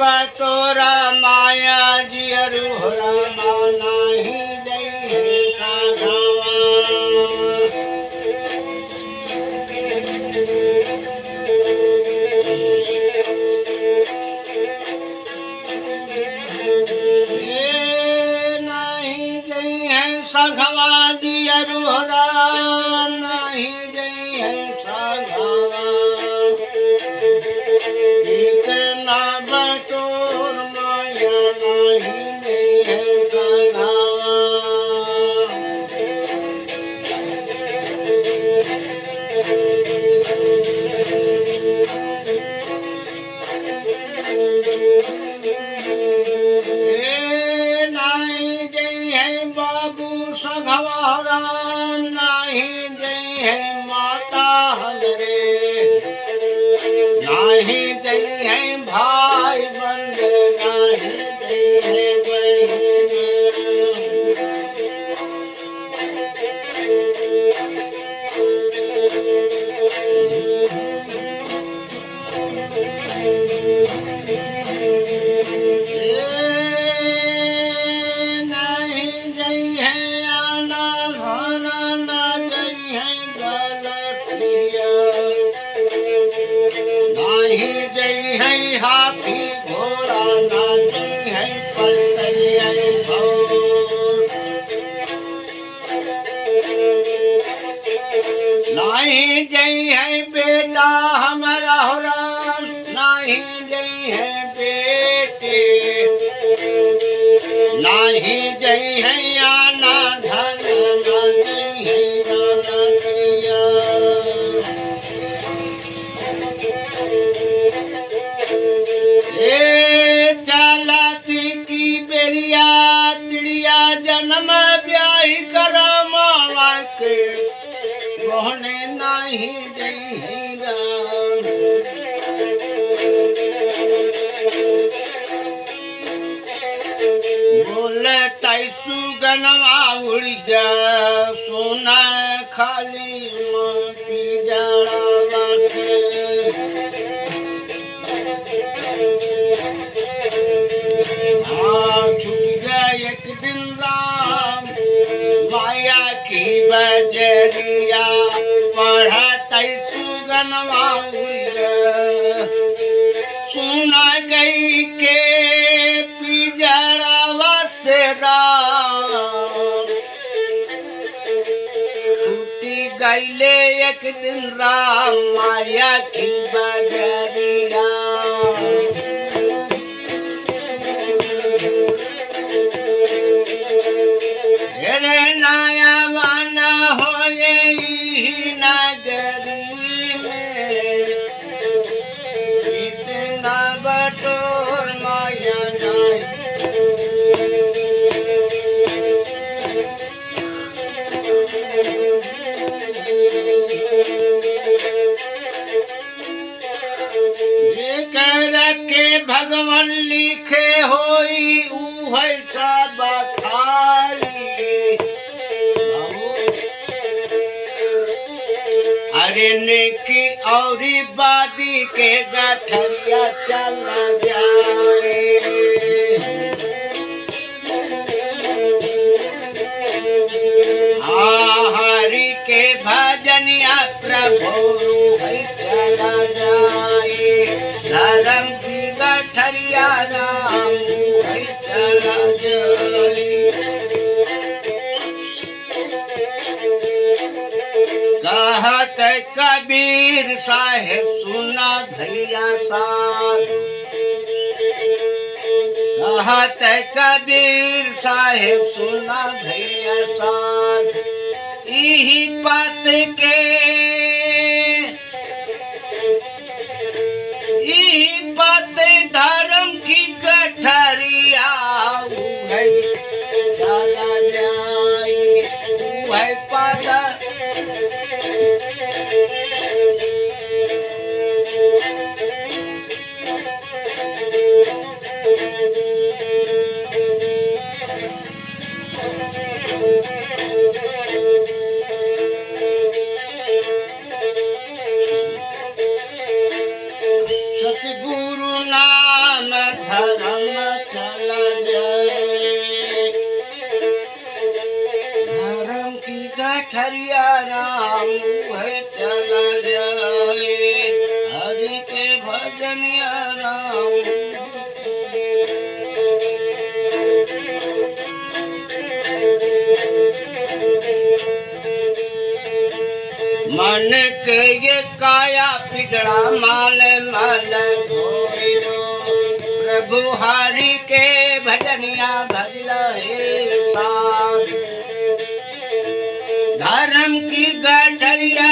बटोरा माया जियरु रामा नाही जय साधवा नहीं जय सघवा जियरु राम नहीं जय साधवा इतना बटोर माया नहीं है सघवा नहीं जय है बाबू सघवा राम नहीं जय है माता हरे नहीं जय है भाई बंदे नहीं जय है बहन नहीं जय है आना घना ना जय है गलतिया नहीं जय है हाथी घोड़ा ना जय है पलटैया नहीं जय है बेटा हमारा राम नहीं जय है बेटे नहीं जय है आना धन ना जय है राना जया चालाती की बेरिया चिड़िया जन्म ब्याही कर मावा के गहने नहीं जय राम बोले तैसु गनवा उड़ जा सोना खाली मोती जड़ा छूट गए एक दिन राम माया की बजरिया पढ़ा तैसु गनवा सुना गई के पिजड़ावा से राम छूटी गईले एक दिन राम माया की बजरिया नया वाना हो गई नगरी में इतना बटोर माया जेकर के भगवान लिखे होई ऊ है सब खाली अरे नेकी औरी बादी के गठरिया चला जाए हरि के भजनिया प्रभु है चला जाए धर्म की गठरिया राम है चला जाए कहत कबीर साहेब सुना भैया साधु कहत कबीर साहेब सुना भैया साधु इही बात के इही बात धर्म की गठरिया है चला जाए है पद चला जाए हरि के भजन राम। मन के ये काया पिगड़ा माल माल धोइलो प्रभु हरि के भजनिया भजला हे साथ। धर्म की गठरिया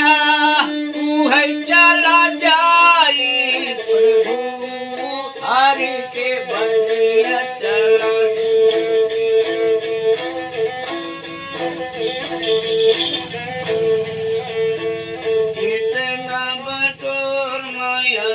तू है चला जाई प्रभु हरि के भजनिया चला। कितना बटोर माया